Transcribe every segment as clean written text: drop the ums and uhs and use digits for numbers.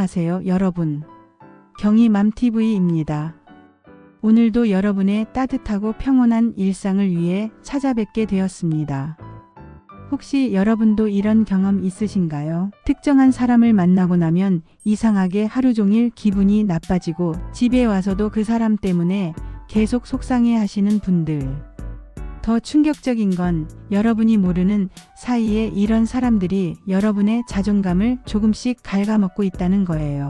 안녕하세요, 여러분. 경희맘TV입니다. 오늘도 여러분의 따뜻하고 평온한 일상을 위해 찾아뵙게 되었습니다. 혹시 여러분도 이런 경험 있으신가요? 특정한 사람을 만나고 나면 이상하게 하루 종일 기분이 나빠지고 집에 와서도 그 사람 때문에 계속 속상해 하시는 분들. 더 충격적인 건 여러분이 모르는 사이에 이런 사람들이 여러분의 자존감을 조금씩 갉아먹고 있다는 거예요.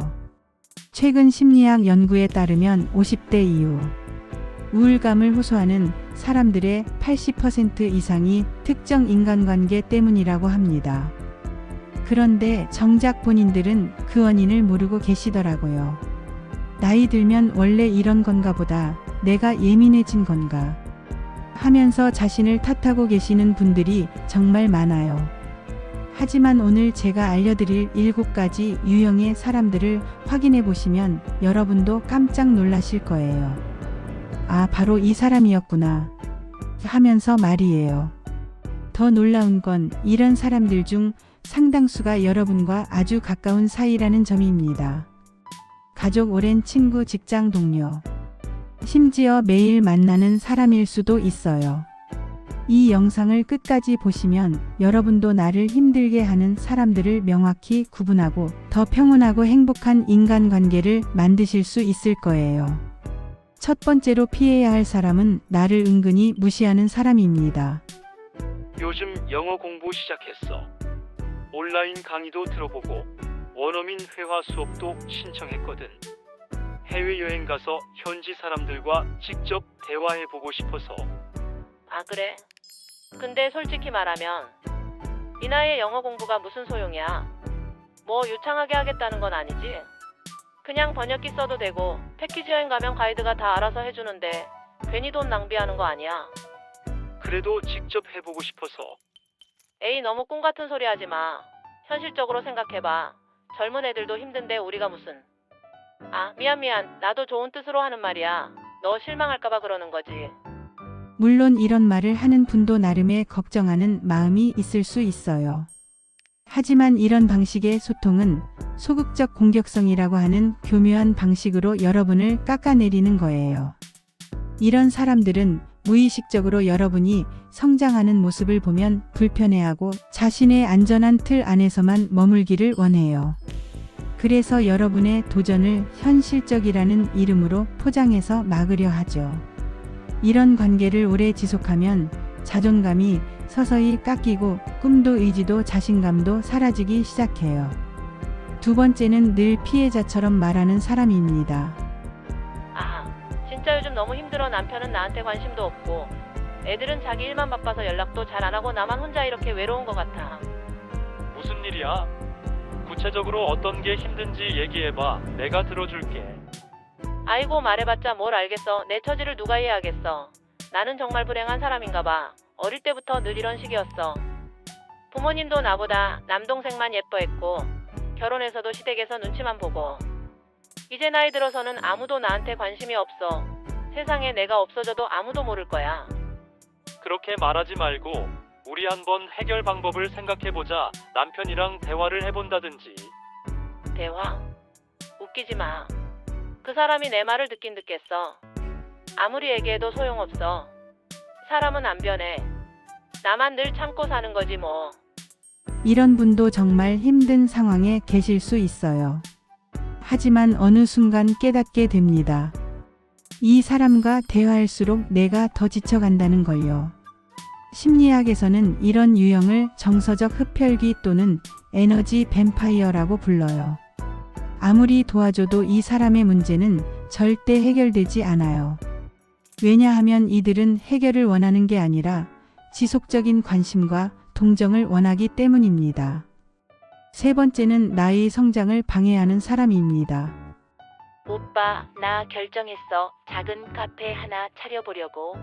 최근 심리학 연구에 따르면 50대 이후 우울감을 호소하는 사람들의 80% 이상이 특정 인간관계 때문이라고 합니다. 그런데 정작 본인들은 그 원인을 모르고 계시더라고요. 나이 들면 원래 이런 건가 보다, 내가 예민해진 건가 하면서 자신을 탓하고 계시는 분들이 정말 많아요. 하지만 오늘 제가 알려드릴 7가지 유형의 사람들을 확인해 보시면 여러분도 깜짝 놀라실 거예요. 아, 바로 이 사람이었구나 하면서 말이에요. 더 놀라운 건 이런 사람들 중 상당수가 여러분과 아주 가까운 사이라는 점입니다. 가족, 오랜 친구, 직장 동료, 심지어 매일 만나는 사람일 수도 있어요. 이 영상을 끝까지 보시면 여러분도 나를 힘들게 하는 사람들을 명확히 구분하고 더 평온하고 행복한 인간관계를 만드실 수 있을 거예요. 첫 번째로 피해야 할 사람은 나를 은근히 무시하는 사람입니다. 요즘 영어 공부 시작했어. 온라인 강의도 들어보고 원어민 회화 수업도 신청했거든. 해외여행 가서 현지 사람들과 직접 대화해보고 싶어서. 아, 그래? 근데 솔직히 말하면 이 나이에 영어 공부가 무슨 소용이야? 뭐 유창하게 하겠다는 건 아니지? 그냥 번역기 써도 되고 패키지 여행 가면 가이드가 다 알아서 해주는데 괜히 돈 낭비하는 거 아니야? 그래도 직접 해보고 싶어서. 에이, 너무 꿈 같은 소리 하지 마. 현실적으로 생각해봐. 젊은 애들도 힘든데 우리가 무슨. 아, 미안. 나도 좋은 뜻으로 하는 말이야. 너 실망할까봐 그러는 거지. 물론 이런 말을 하는 분도 나름의 걱정하는 마음이 있을 수 있어요. 하지만 이런 방식의 소통은 소극적 공격성이라고 하는 교묘한 방식으로 여러분을 깎아내리는 거예요. 이런 사람들은 무의식적으로 여러분이 성장하는 모습을 보면 불편해하고 자신의 안전한 틀 안에서만 머물기를 원해요. 그래서 여러분의 도전을 현실적이라는 이름으로 포장해서 막으려 하죠. 이런 관계를 오래 지속하면 자존감이 서서히 깎이고 꿈도 의지도 자신감도 사라지기 시작해요. 두 번째는 늘 피해자처럼 말하는 사람입니다. 아, 진짜 요즘 너무 힘들어. 남편은 나한테 관심도 없고 애들은 자기 일만 바빠서 연락도 잘 안 하고 나만 혼자 이렇게 외로운 것 같아. 무슨 일이야? 구체적으로 어떤 게 힘든지 얘기해봐. 내가 들어줄게. 아이고, 말해봤자 뭘 알겠어. 내 처지를 누가 이해하겠어. 나는 정말 불행한 사람인가 봐. 어릴 때부터 늘 이런 식이었어. 부모님도 나보다 남동생만 예뻐했고 결혼해서도 시댁에서 눈치만 보고 이제 나이 들어서는 아무도 나한테 관심이 없어. 세상에 내가 없어져도 아무도 모를 거야. 그렇게 말하지 말고 우리 한번 해결 방법을 생각해보자. 남편이랑 대화를 해본다든지. 대화? 웃기지 마. 그 사람이 내 말을 듣긴 듣겠어. 아무리 얘기해도 소용없어. 사람은 안 변해. 나만 늘 참고 사는 거지 뭐. 이런 분도 정말 힘든 상황에 계실 수 있어요. 하지만 어느 순간 깨닫게 됩니다. 이 사람과 대화할수록 내가 더 지쳐간다는 걸요. 심리학에서는 이런 유형을 정서적 흡혈귀 또는 에너지 뱀파이어라고 불러요. 아무리 도와줘도 이 사람의 문제는 절대 해결되지 않아요. 왜냐하면 이들은 해결을 원하는 게 아니라 지속적인 관심과 동정을 원하기 때문입니다. 세 번째는 나의 성장을 방해하는 사람입니다. 오빠, 나 결정했어. 작은 카페 하나 차려보려고.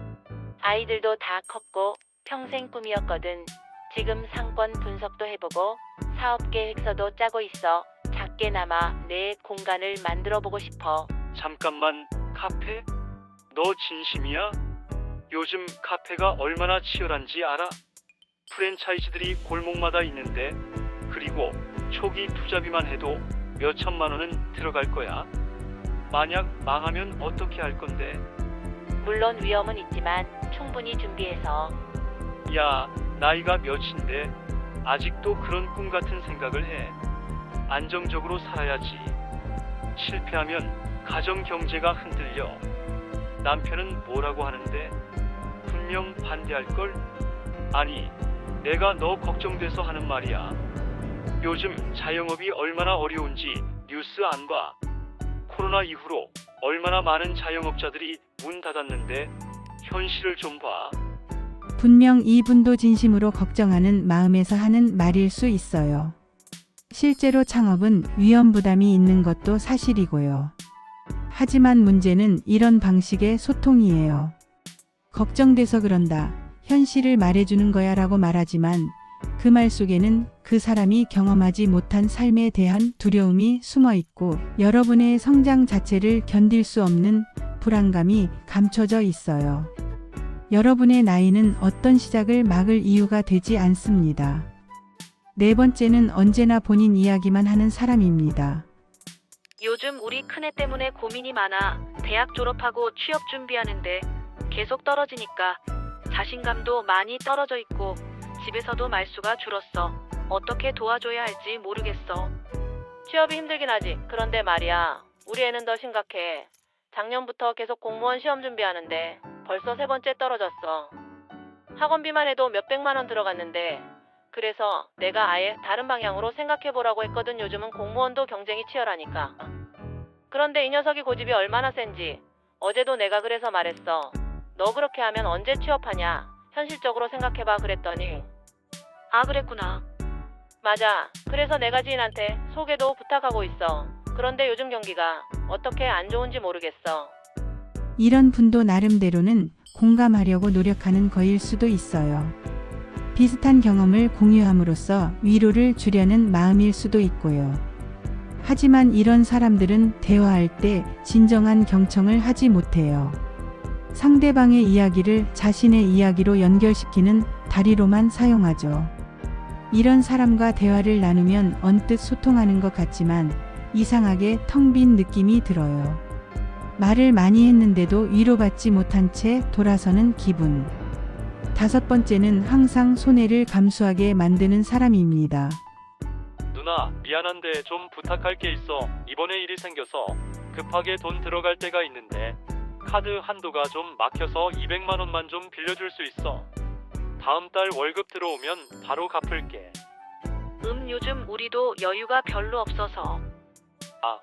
아이들도 다 컸고 평생 꿈이었거든. 지금 상권 분석도 해보고 사업 계획서도 짜고 있어. 작게나마 내 공간을 만들어보고 싶어. 잠깐만, 카페? 너 진심이야? 요즘 카페가 얼마나 치열한지 알아? 프랜차이즈들이 골목마다 있는데, 그리고 초기 투자비만 해도 몇 천만 원은 들어갈 거야. 만약 망하면 어떻게 할 건데? 물론 위험은 있지만 충분히 준비해서. 야, 나이가 몇인데 아직도 그런 꿈 같은 생각을 해. 안정적으로 살아야지. 실패하면 가정 경제가 흔들려. 남편은 뭐라고 하는데? 분명 반대할 걸? 아니, 내가 너 걱정돼서 하는 말이야. 요즘 자영업이 얼마나 어려운지 뉴스 안 봐? 코로나 이후로 얼마나 많은 자영업자들이 문 닫았는데 현실을 좀 봐. 분명 이분도 진심으로 걱정하는 마음에서 하는 말일 수 있어요. 실제로 창업은 위험 부담이 있는 것도 사실이고요. 하지만 문제는 이런 방식의 소통이에요. 걱정돼서 그런다. 현실을 말해주는 거야 라고 말하지만 그 말 속에는 그 사람이 경험하지 못한 삶에 대한 두려움이 숨어 있고 여러분의 성장 자체를 견딜 수 없는 불안감이 감춰져 있어요. 여러분의 나이는 어떤 시작을 막을 이유가 되지 않습니다. 네 번째는 언제나 본인 이야기만 하는 사람입니다. 요즘 우리 큰애 때문에 고민이 많아. 대학 졸업하고 취업 준비하는데 계속 떨어지니까 자신감도 많이 떨어져 있고 집에서도 말수가 줄었어. 어떻게 도와줘야 할지 모르겠어. 취업이 힘들긴 하지. 그런데 말이야, 우리 애는 더 심각해. 작년부터 계속 공무원 시험 준비하는데 벌써 3번째 떨어졌어. 학원비만 해도 몇백만 원 들어갔는데 그래서 내가 아예 다른 방향으로 생각해보라고 했거든. 요즘은 공무원도 경쟁이 치열하니까. 그런데 이 녀석이 고집이 얼마나 센지 어제도 내가 그래서 말했어. 너 그렇게 하면 언제 취업하냐? 현실적으로 생각해봐 그랬더니 아 그랬구나. 맞아. 그래서 내가 지인한테 소개도 부탁하고 있어. 그런데 요즘 경기가 어떻게 안 좋은지 모르겠어. 이런 분도 나름대로는 공감하려고 노력하는 거일 수도 있어요. 비슷한 경험을 공유함으로써 위로를 주려는 마음일 수도 있고요. 하지만 이런 사람들은 대화할 때 진정한 경청을 하지 못해요. 상대방의 이야기를 자신의 이야기로 연결시키는 다리로만 사용하죠. 이런 사람과 대화를 나누면 언뜻 소통하는 것 같지만 이상하게 텅 빈 느낌이 들어요. 말을 많이 했는데도 위로받지 못한 채 돌아서는 기분. 5번째는 항상 손해를 감수하게 만드는 사람입니다. 누나, 미안한데 좀 부탁할 게 있어. 이번에 일이 생겨서 급하게 돈 들어갈 때가 있는데 카드 한도가 좀 막혀서 200만 원만 좀 빌려줄 수 있어. 다음 달 월급 들어오면 바로 갚을게. 요즘 우리도 여유가 별로 없어서. 아,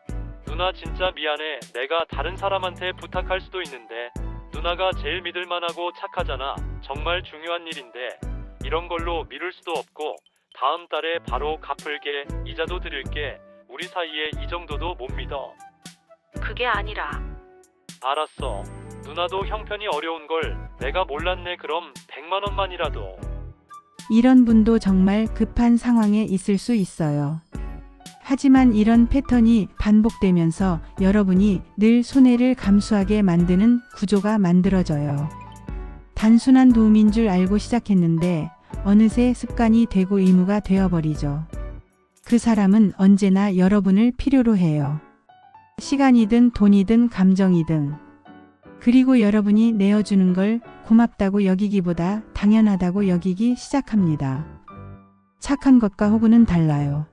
누나 진짜 미안해. 내가 다른 사람한테 부탁할 수도 있는데 누나가 제일 믿을만하고 착하잖아. 정말 중요한 일인데 이런 걸로 미룰 수도 없고 다음 달에 바로 갚을게. 이자도 드릴게. 우리 사이에 이 정도도 못 믿어. 그게 아니라 알았어. 누나도 형편이 어려운 걸 내가 몰랐네. 그럼 100만 원만이라도. 이런 분도 정말 급한 상황에 있을 수 있어요. 하지만 이런 패턴이 반복되면서 여러분이 늘 손해를 감수하게 만드는 구조가 만들어져요. 단순한 도움인 줄 알고 시작했는데 어느새 습관이 되고 의무가 되어버리죠. 그 사람은 언제나 여러분을 필요로 해요. 시간이든 돈이든 감정이든. 그리고 여러분이 내어주는 걸 고맙다고 여기기보다 당연하다고 여기기 시작합니다. 착한 것과 호구는 달라요.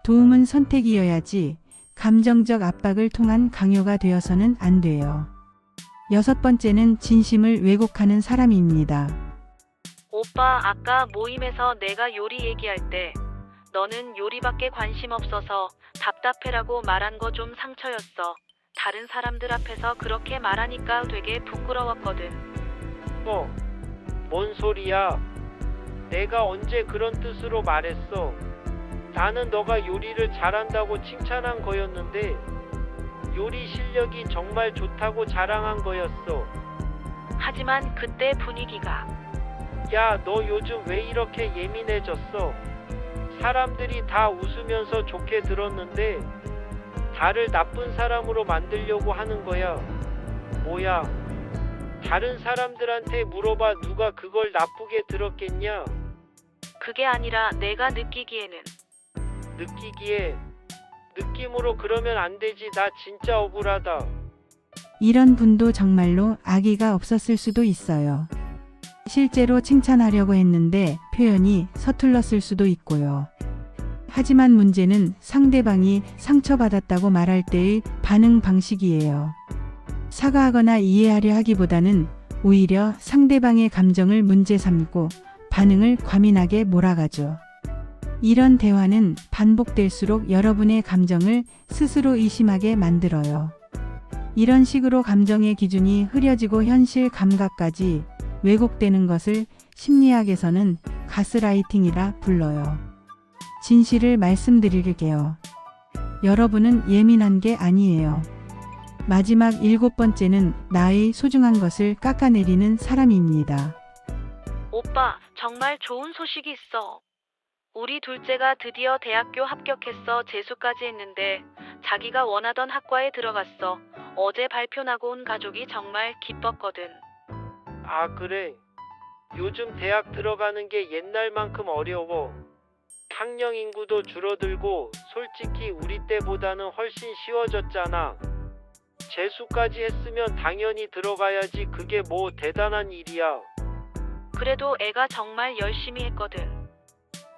도움은 선택이어야지 감정적 압박을 통한 강요가 되어서는 안 돼요. 6번째는 진심을 왜곡하는 사람입니다. 오빠 아까 모임에서 내가 요리 얘기할 때 너는 요리밖에 관심 없어서 답답해라고 말한 거 좀 상처였어. 다른 사람들 앞에서 그렇게 말하니까 되게 부끄러웠거든. 뭔 소리야? 내가 언제 그런 뜻으로 말했어? 나는 너가 요리를 잘한다고 칭찬한 거였는데 요리 실력이 정말 좋다고 자랑한 거였어. 하지만 그때 분위기가 야, 너 요즘 왜 이렇게 예민해졌어? 사람들이 다 웃으면서 좋게 들었는데 나를 나쁜 사람으로 만들려고 하는 거야. 뭐야? 다른 사람들한테 물어봐. 누가 그걸 나쁘게 들었겠냐? 그게 아니라 내가 느끼기에는 느낌으로 그러면 안 되지. 나 진짜 억울하다. 이런 분도 정말로 악의가 없었을 수도 있어요. 실제로 칭찬하려고 했는데 표현이 서툴렀을 수도 있고요. 하지만 문제는 상대방이 상처받았다고 말할 때의 반응 방식이에요. 사과하거나 이해하려 하기보다는 오히려 상대방의 감정을 문제 삼고 반응을 과민하게 몰아가죠. 이런 대화는 반복될수록 여러분의 감정을 스스로 의심하게 만들어요. 이런 식으로 감정의 기준이 흐려지고 현실 감각까지 왜곡되는 것을 심리학에서는 가스라이팅이라 불러요. 진실을 말씀드릴게요. 여러분은 예민한 게 아니에요. 마지막 7번째는 나의 소중한 것을 깎아내리는 사람입니다. 오빠, 정말 좋은 소식이 있어. 우리 둘째가 드디어 대학교 합격했어. 재수까지 했는데 자기가 원하던 학과에 들어갔어. 어제 발표 나고 온 가족이 정말 기뻤거든. 아, 그래. 요즘 대학 들어가는 게 옛날만큼 어려워. 학령 인구도 줄어들고 솔직히 우리 때보다는 훨씬 쉬워졌잖아. 재수까지 했으면 당연히 들어가야지. 그게 뭐 대단한 일이야. 그래도 애가 정말 열심히 했거든.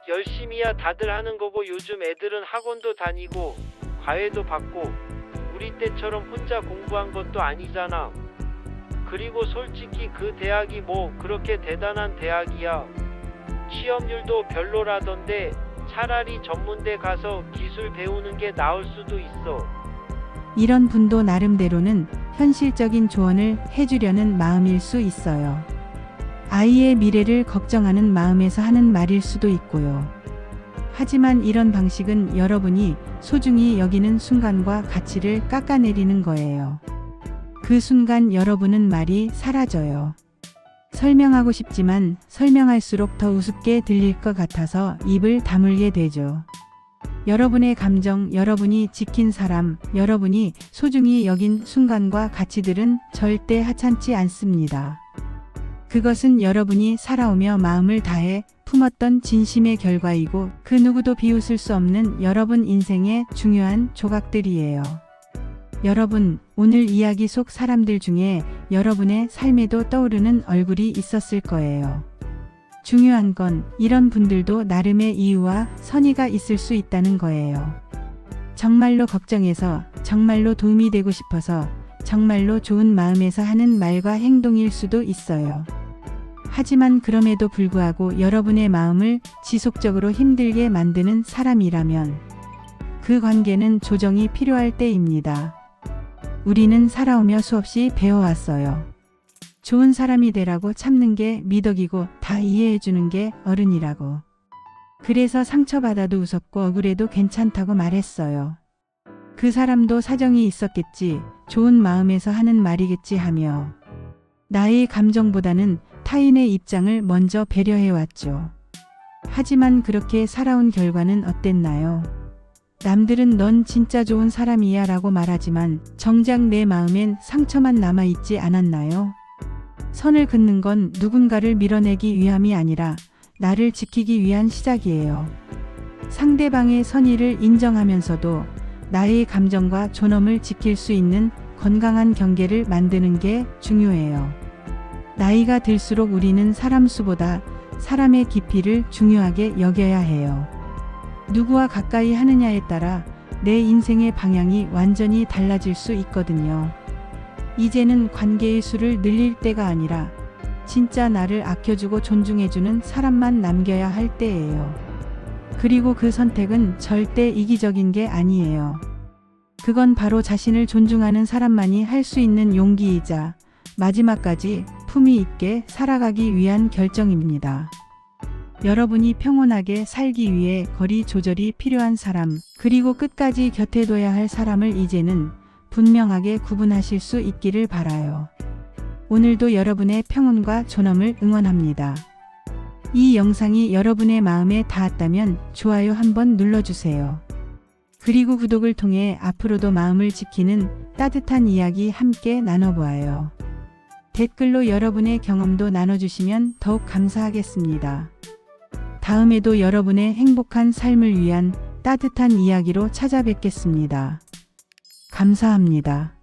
열심히야 다들 하는 거고 요즘 애들은 학원도 다니고 과외도 받고 우리 때처럼 혼자 공부한 것도 아니잖아. 그리고 솔직히 그 대학이 뭐 그렇게 대단한 대학이야. 취업률도 별로라던데 차라리 전문대 가서 기술 배우는 게 나을 수도 있어. 이런 분도 나름대로는 현실적인 조언을 해주려는 마음일 수 있어요. 아이의 미래를 걱정하는 마음에서 하는 말일 수도 있고요. 하지만 이런 방식은 여러분이 소중히 여기는 순간과 가치를 깎아내리는 거예요. 그 순간 여러분은 말이 사라져요. 설명하고 싶지만 설명할수록 더 우습게 들릴 것 같아서 입을 다물게 되죠. 여러분의 감정, 여러분이 지킨 사람, 여러분이 소중히 여긴 순간과 가치들은 절대 하찮지 않습니다. 그것은 여러분이 살아오며 마음을 다해 품었던 진심의 결과이고 그 누구도 비웃을 수 없는 여러분 인생의 중요한 조각들이에요. 여러분, 오늘 이야기 속 사람들 중에 여러분의 삶에도 떠오르는 얼굴이 있었을 거예요. 중요한 건 이런 분들도 나름의 이유와 선의가 있을 수 있다는 거예요. 정말로 걱정해서, 정말로 도움이 되고 싶어서, 정말로 좋은 마음에서 하는 말과 행동일 수도 있어요. 하지만 그럼에도 불구하고 여러분의 마음을 지속적으로 힘들게 만드는 사람이라면 그 관계는 조정이 필요할 때입니다. 우리는 살아오며 수없이 배워왔어요. 좋은 사람이 되라고 참는 게 미덕이고 다 이해해주는 게 어른이라고. 그래서 상처받아도 웃었고 억울해도 괜찮다고 말했어요. 그 사람도 사정이 있었겠지, 좋은 마음에서 하는 말이겠지 하며 나의 감정보다는 타인의 입장을 먼저 배려해왔죠. 하지만 그렇게 살아온 결과는 어땠나요? 남들은 넌 진짜 좋은 사람이야 라고 말하지만 정작 내 마음엔 상처만 남아있지 않았나요? 선을 긋는 건 누군가를 밀어내기 위함이 아니라 나를 지키기 위한 시작이에요. 상대방의 선의를 인정하면서도 나의 감정과 존엄을 지킬 수 있는 건강한 경계를 만드는 게 중요해요. 나이가 들수록 우리는 사람 수보다 사람의 깊이를 중요하게 여겨야 해요. 누구와 가까이 하느냐에 따라 내 인생의 방향이 완전히 달라질 수 있거든요. 이제는 관계의 수를 늘릴 때가 아니라 진짜 나를 아껴주고 존중해주는 사람만 남겨야 할 때예요. 그리고 그 선택은 절대 이기적인 게 아니에요. 그건 바로 자신을 존중하는 사람만이 할 수 있는 용기이자 마지막까지 품위 있게 살아가기 위한 결정입니다. 여러분이 평온하게 살기 위해 거리 조절이 필요한 사람, 그리고 끝까지 곁에 둬야 할 사람을 이제는 분명하게 구분하실 수 있기를 바라요. 오늘도 여러분의 평온과 존엄을 응원합니다. 이 영상이 여러분의 마음에 닿았다면 좋아요 한번 눌러주세요. 그리고 구독을 통해 앞으로도 마음을 지키는 따뜻한 이야기 함께 나눠보아요. 댓글로 여러분의 경험도 나눠주시면 더욱 감사하겠습니다. 다음에도 여러분의 행복한 삶을 위한 따뜻한 이야기로 찾아뵙겠습니다. 감사합니다.